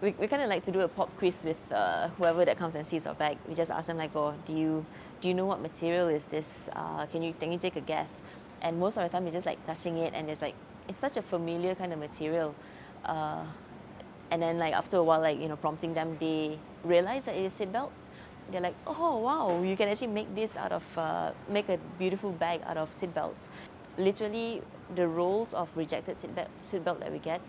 we kind of like to do a pop quiz with whoever that comes and sees our bag. We just ask them like, oh, do you know what material is this? Can you take a guess? And most of the time they're just like touching it, and it's such a familiar kind of material. And then like after a while, like prompting them, they realize that it is seat belts. They're like, oh wow, you can actually make this out of make a beautiful bag out of seat belts. Literally, the rolls of rejected seat belt that we get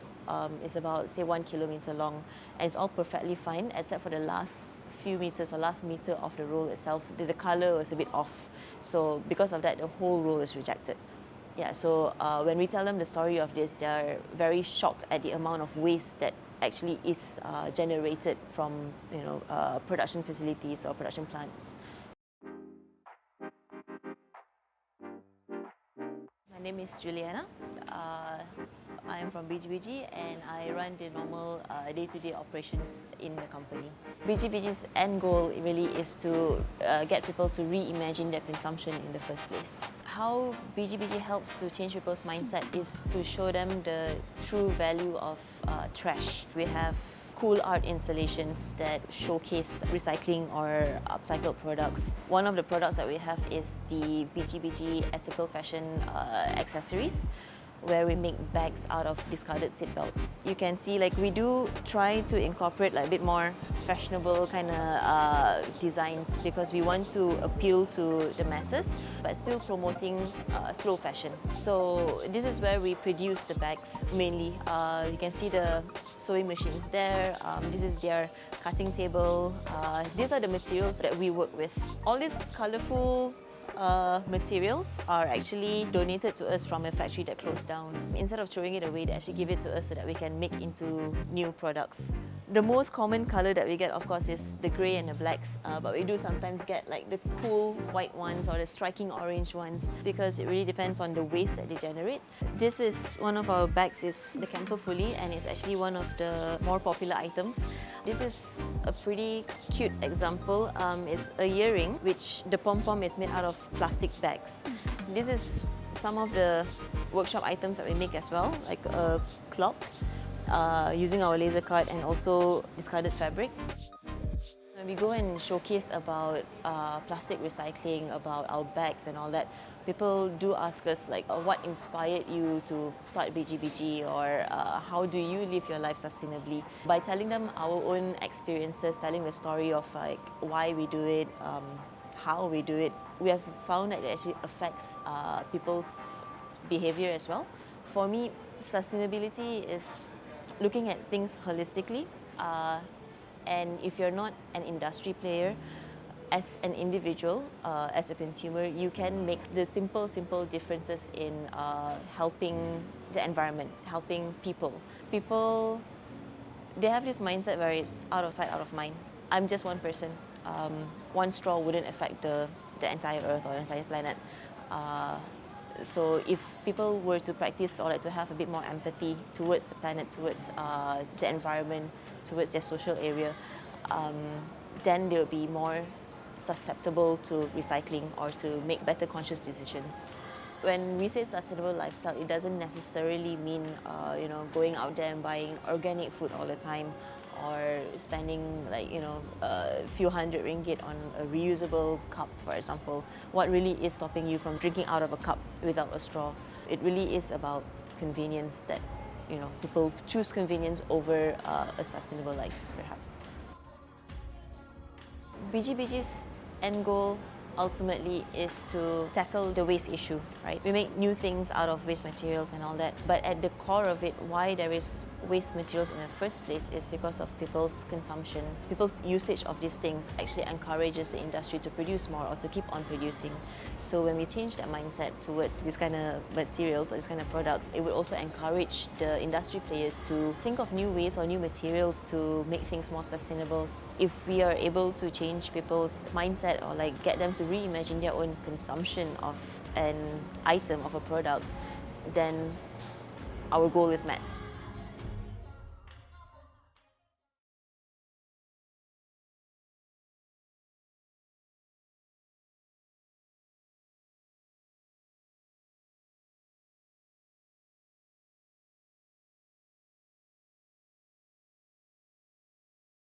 is about, say, 1 kilometer long, and it's all perfectly fine except for the last few meters or last meter of the roll itself. The color was a bit off, so because of that, the whole roll is rejected. Yeah, so when we tell them the story of this, they're very shocked at the amount of waste that actually is generated from production facilities or production plants. My name is Juliana. I am from Biji-Biji and I run the normal day-to-day operations in the company. Biji-Biji's end goal really is to get people to reimagine their consumption in the first place. How Biji-Biji helps to change people's mindset is to show them the true value of trash. We have cool art installations that showcase recycling or upcycled products. One of the products that we have is the Biji-Biji ethical fashion accessories, where we make bags out of discarded seat belts. You can see like we do try to incorporate like a bit more fashionable kind of designs because we want to appeal to the masses but still promoting slow fashion. So this is where we produce the bags mainly. You can see the sewing machines there. This is their cutting table. These are the materials that we work with. All these colourful materials are actually donated to us from a factory that closed down. Instead of throwing it away, they actually give it to us so that we can make into new products. The most common color that we get, of course, is the grey and the blacks, but we do sometimes get like the cool white ones or the striking orange ones because it really depends on the waste that they generate. This is one of our bags, is the camper fully, and it's actually one of the more popular items. This is a pretty cute example. It's a earring, which the pom-pom is made out of plastic bags. This is some of the workshop items that we make as well, like a clock using our laser cut and also discarded fabric. When we go and showcase about plastic recycling, about our bags and all that, people do ask us like, what inspired you to start Biji-Biji, or how do you live your life sustainably? By telling them our own experiences, telling the story of like why we do it, how we do it, we have found that it actually affects people's behavior as well. For me, sustainability is looking at things holistically, and if you're not an industry player, as an individual, as a consumer, you can make the simple differences in helping the environment, helping people. People, they have this mindset where it's out of sight, out of mind. I'm just one person. One straw wouldn't affect the entire Earth or the entire planet. So if people were to practice or like to have a bit more empathy towards the planet, towards the environment, towards their social area, then they'll be more susceptible to recycling or to make better conscious decisions. When we say sustainable lifestyle, it doesn't necessarily mean going out there and buying organic food all the time, or spending like a few hundred ringgit on a reusable cup, for example. What really is stopping you from drinking out of a cup without a straw? It really is about convenience, that people choose convenience over a sustainable life, perhaps. Biji-Biji's end goal ultimately is to tackle the waste issue, right? We make new things out of waste materials and all that, but at the core of it, why there is waste materials in the first place is because of people's consumption. People's usage of these things actually encourages the industry to produce more or to keep on producing. So when we change that mindset towards this kind of materials or this kind of products, it would also encourage the industry players to think of new ways or new materials to make things more sustainable. If we are able to change people's mindset or like get them to reimagine their own consumption of an item, of a product, then our goal is met.